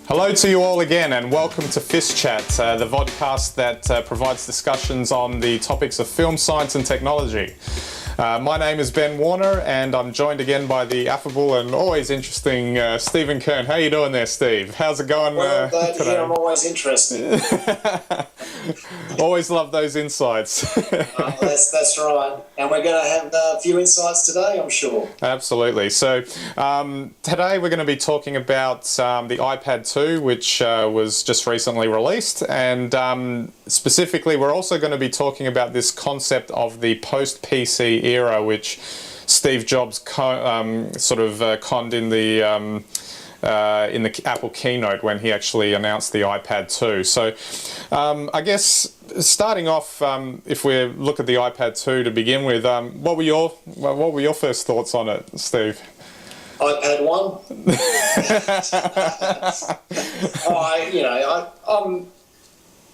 Hello to you all again, and welcome to FiST Chat, the vodcast that provides discussions on the topics of film, science and technology. My name is Ben Warner, and I'm joined again by the affable and always interesting Stephen Kern. How you doing there, Steve? How's it going well, glad today? I'm always interested. Always love those insights. That's right. And we're going to have a few insights today, I'm sure. Absolutely. So today we're going to be talking about the iPad 2, which was just recently released, and specifically we're also going to be talking about this concept of the post-PC era, which Steve Jobs conned in the Apple keynote when he actually announced the iPad 2. So I guess starting off, if we look at the iPad 2 to begin with, what were your first thoughts on it, Steve? iPad 1.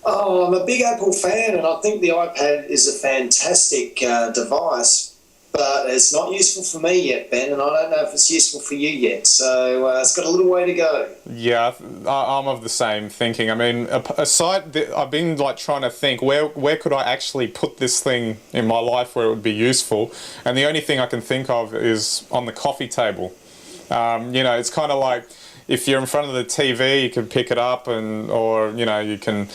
I'm a big Apple fan, and I think the iPad is a fantastic device. But it's not useful for me yet, Ben, and I don't know if it's useful for you yet. So it's got a little way to go. Yeah, I'm of the same thinking. I mean, I've been trying to think where could I actually put this thing in my life where it would be useful, and the only thing I can think of is on the coffee table. It's kind of like, if you're in front of the TV, you can pick it up or you can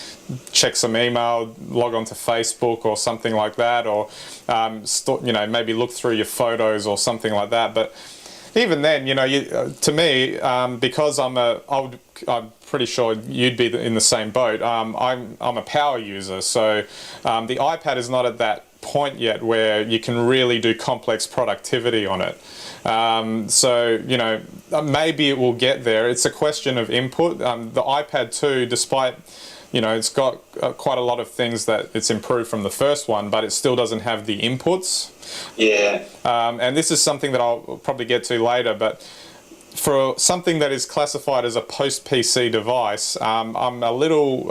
check some email, log on to Facebook or something like that, or maybe look through your photos or something like that. But even then, to me, because I'm pretty sure you'd be in the same boat. I'm a power user, so the iPad is not at that point yet where you can really do complex productivity on it. Maybe it will get there. It's a question of input. The iPad 2, despite, it's got quite a lot of things that it's improved from the first one, but it still doesn't have the inputs. Yeah. And this is something that I'll probably get to later, but for something that is classified as a post-PC device, I'm a little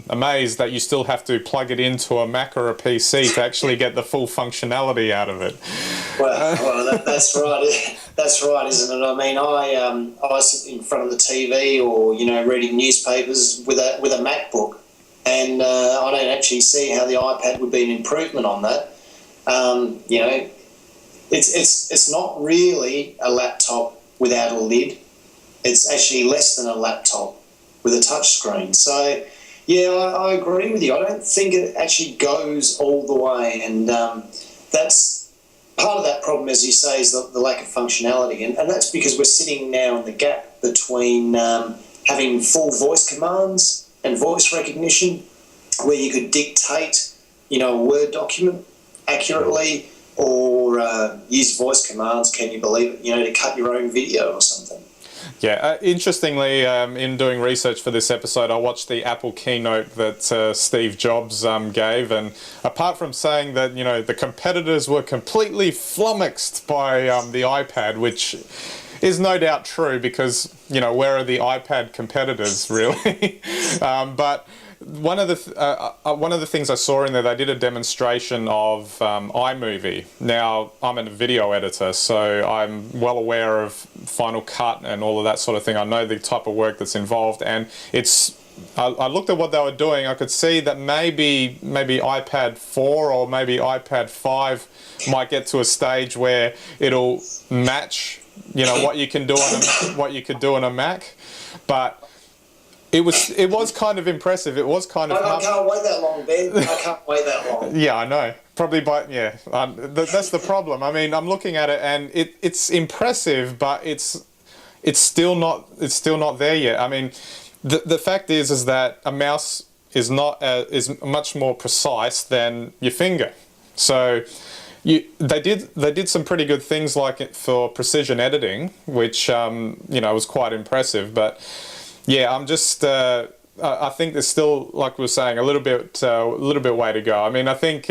amazed that you still have to plug it into a Mac or a PC to actually get the full functionality out of it. Well, that's right. That's right, isn't it? I mean, I sit in front of the TV or reading newspapers with a MacBook, and I don't actually see how the iPad would be an improvement on that. It's not really a laptop without a lid. It's actually less than a laptop with a touch screen. So, yeah, I agree with you. I don't think it actually goes all the way, and that's part of that problem, as you say, is the lack of functionality, and that's because we're sitting now in the gap between having full voice commands and voice recognition, where you could dictate, a Word document accurately, or use voice commands, can you believe it, to cut your own video or something. Yeah, interestingly, in doing research for this episode, I watched the Apple keynote that Steve Jobs gave, and apart from saying that, the competitors were completely flummoxed by the iPad, which is no doubt true because, where are the iPad competitors, really? But one of the things I saw in there, they did a demonstration of iMovie. Now, I'm a video editor, so I'm well aware of Final Cut and all of that sort of thing. I know the type of work that's involved, and I looked at what they were doing. I could see that maybe iPad 4 or maybe iPad 5 might get to a stage where it'll match, what you can do on a Mac, but it was kind of impressive. It was kind of. I can't wait that long, Ben. I can't wait that long. Yeah, I know. Probably, that's the problem. I mean, I'm looking at it, and it's impressive, but it's still not there yet. I mean, the fact is that a mouse is much more precise than your finger. So they did some pretty good things like it for precision editing, which was quite impressive, but. Yeah, I'm just. I think there's still, like we were saying, a little bit way to go. I mean, I think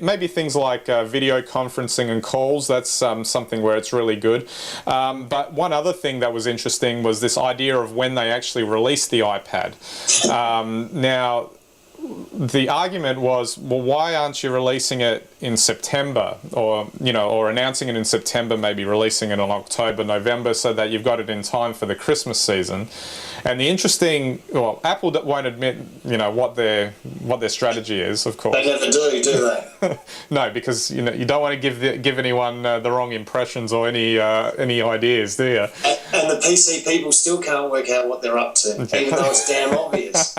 maybe things like video conferencing and calls. That's something where it's really good. But one other thing that was interesting was this idea of when they actually released the iPad. Now, the argument was, well, why aren't you releasing it in September, or or announcing it in September, maybe releasing it in October, November, so that you've got it in time for the Christmas season? And the interesting, well, Apple won't admit, what their strategy is, of course. They never do they? No, because you don't want to give anyone the wrong impressions or any ideas, do you? And the PC people still can't work out what they're up to, even though it's damn obvious.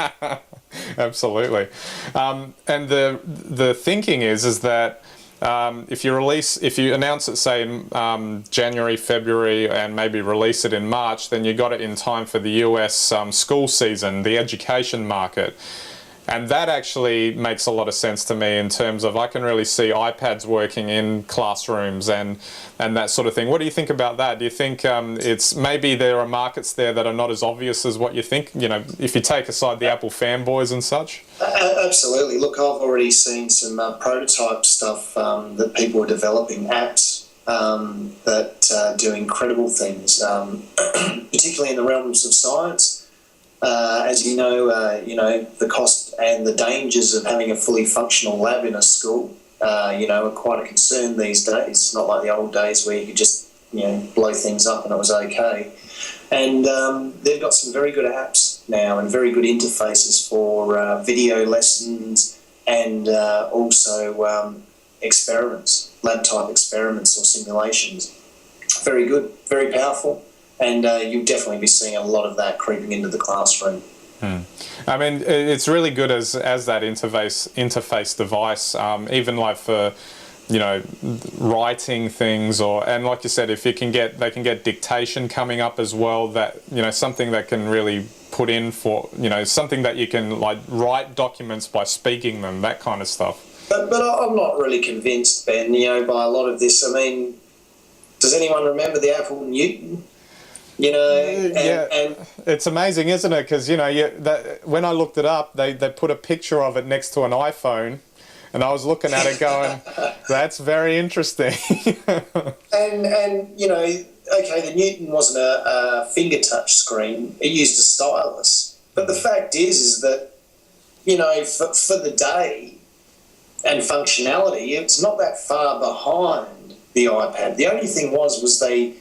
Absolutely. And the thinking is that if you announce it, say, in January, February, and maybe release it in March, then you got it in time for the US school season, the education market. And that actually makes a lot of sense to me in terms of, I can really see iPads working in classrooms and that sort of thing. What do you think about that? Do you think it's maybe there are markets there that are not as obvious as what you think, if you take aside the Apple fanboys and such? Absolutely. Look, I've already seen some prototype stuff that people are developing, apps that do incredible things, particularly in the realms of science. As you know, the cost and the dangers of having a fully functional lab in a school, are quite a concern these days. It's not like the old days where you could just, blow things up and it was okay. And they've got some very good apps now and very good interfaces for video lessons and also experiments, lab-type experiments or simulations. Very good, very powerful. And you'll definitely be seeing a lot of that creeping into the classroom. I mean, it's really good as that interface device, even like for, writing things, and like you said, if they can get dictation coming up as well, that, something that can really put in for, something that you can like write documents by speaking them, that kind of stuff. But I'm not really convinced, Ben, by a lot of this. I mean, does anyone remember the Apple Newton? And it's amazing, isn't it? Because when I looked it up, they put a picture of it next to an iPhone, and I was looking at it going, "That's very interesting." and okay, the Newton wasn't a finger touch screen; it used a stylus. But the fact is that for the day and functionality, it's not that far behind the iPad. The only thing was they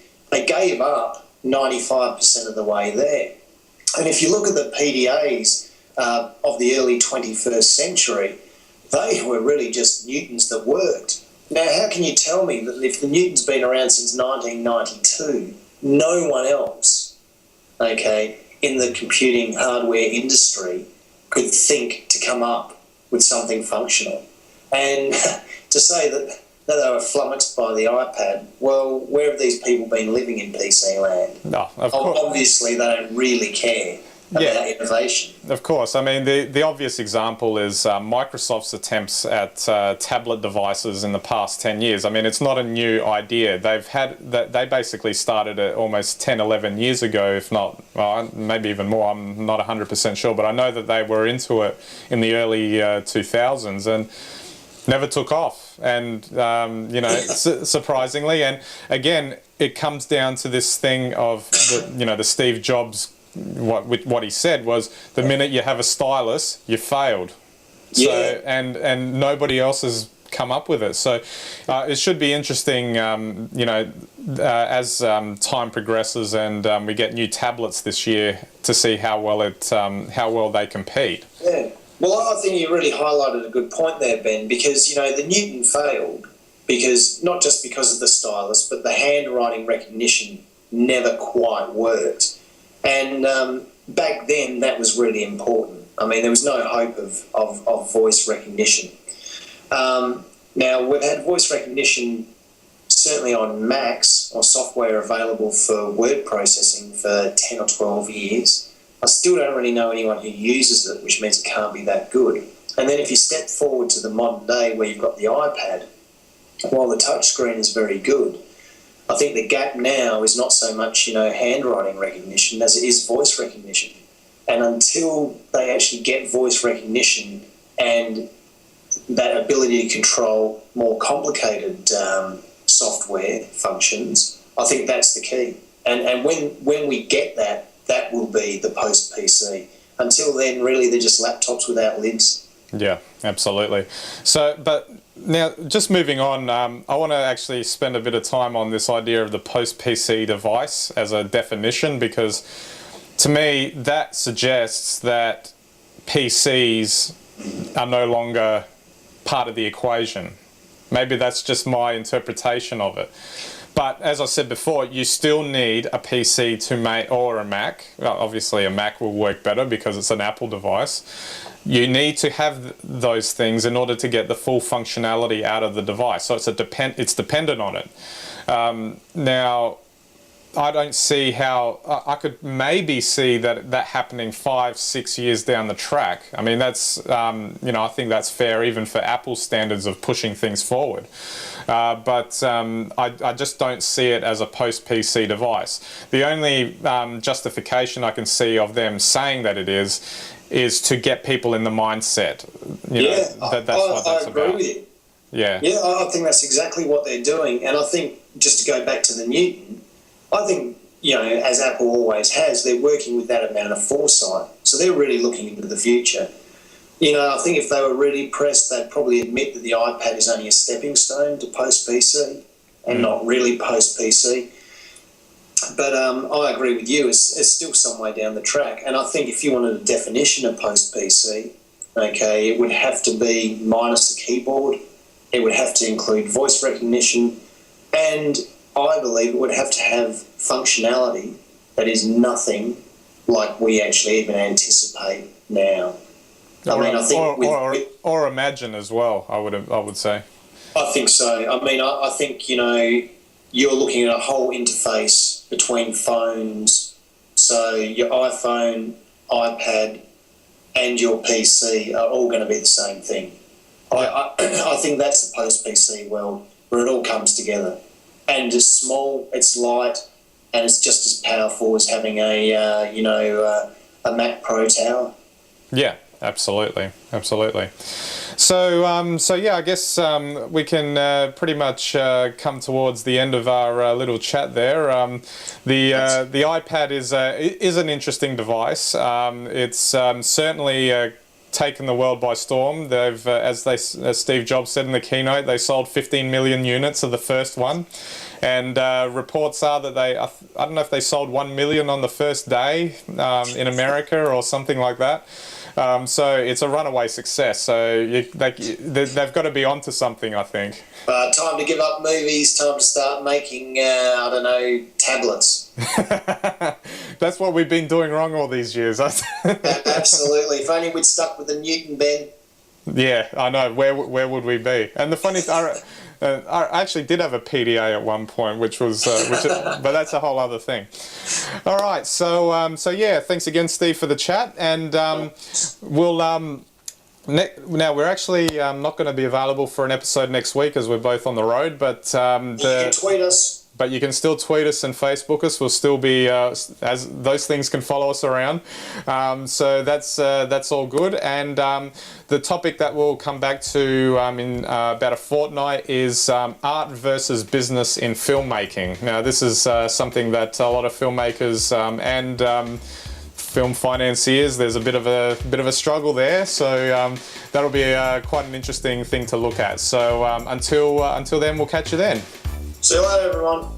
gave up 95% of the way there. And if you look at the PDAs of the early 21st century, they were really just Newtons that worked. Now, how can you tell me that if the Newton's been around since 1992, no one else, in the computing hardware industry could think to come up with something functional? And to say that they were flummoxed by the iPad, well, where have these people been living in PC land? No, of course. Obviously, they don't really care about innovation. Of course. I mean, the obvious example is Microsoft's attempts at tablet devices in the past 10 years. I mean, it's not a new idea. They basically started it almost 10, 11 years ago, if not, well, maybe even more. I'm not 100% sure, but I know that they were into it in the early 2000s and never took off. And, surprisingly, and again, it comes down to this thing of, the Steve Jobs, what he said was, the minute you have a stylus, you failed. So, and nobody else has come up with it. So it should be interesting, as time progresses and we get new tablets this year to see how well they compete. Yeah. Well, I think you really highlighted a good point there, Ben, because, the Newton failed not just because of the stylus, but the handwriting recognition never quite worked. And back then, that was really important. I mean, there was no hope of voice recognition. Now, we've had voice recognition certainly on Macs or software available for word processing for 10 or 12 years. I still don't really know anyone who uses it, which means it can't be that good. And then if you step forward to the modern day where you've got the iPad, while the touchscreen is very good, I think the gap now is not so much, handwriting recognition as it is voice recognition. And until they actually get voice recognition and that ability to control more complicated software functions, I think that's the key. And when we get that will be the post-PC. Until then, really, they're just laptops without lids. Yeah, absolutely. So, but now just moving on, I want to actually spend a bit of time on this idea of the post-PC device as a definition, because to me that suggests that PCs are no longer part of the equation. Maybe that's just my interpretation of it. But as I said before, you still need a PC to make, or a Mac. Well, obviously a Mac will work better because it's an Apple device. You need to have those things in order to get the full functionality out of the device. So it's dependent on it. Now, I don't see how I could maybe see that happening 5-6 years down the track. I mean, that's I think that's fair even for Apple's standards of pushing things forward. But I just don't see it as a post-PC device. The only justification I can see of them saying that it is to get people in the mindset. That's what that's I agree about. with you. Yeah. Yeah, I think that's exactly what they're doing. And I think, just to go back to the Newton, I think, as Apple always has, they're working with that amount of foresight. So they're really looking into the future. I think if they were really pressed, they'd probably admit that the iPad is only a stepping stone to post-PC and not really post-PC. But I agree with you, it's still some way down the track. And I think if you wanted a definition of post-PC, okay, it would have to be minus the keyboard. It would have to include voice recognition, and I believe it would have to have functionality that is nothing like we actually even anticipate now. Or imagine as well. I would say. I think so. I think you're looking at a whole interface between phones. So your iPhone, iPad, and your PC are all going to be the same thing. I think that's the post-PC world where it all comes together. And it's small, it's light, and it's just as powerful as having a Mac Pro tower. Yeah, absolutely. So I guess we can pretty much come towards the end of our little chat there. The iPad is an interesting device. It's certainly taken the world by storm. They've, as Steve Jobs said in the keynote, they sold 15 million units of the first one, and reports are that I don't know if they sold 1 million on the first day in America or something like that. So it's a runaway success. So they've got to be onto something, I think. Time to give up movies. Time to start making tablets. That's what we've been doing wrong all these years. Absolutely. If only we'd stuck with the Newton, Ben. Yeah, I know. Where would we be? And the funny thing, I actually did have a PDA at one point, but that's a whole other thing. All right, so yeah, thanks again, Steve, for the chat, and we'll now we're actually not going to be available for an episode next week as we're both on the road, but you can tweet us. But you can still tweet us and Facebook us. We'll still be, as those things can follow us around. So that's all good. And the topic that we'll come back to in about a fortnight is art versus business in filmmaking. Now, this is something that a lot of filmmakers and film financiers, there's a bit of a struggle there. So that'll be quite an interesting thing to look at. So until then, we'll catch you then. See you later, everyone.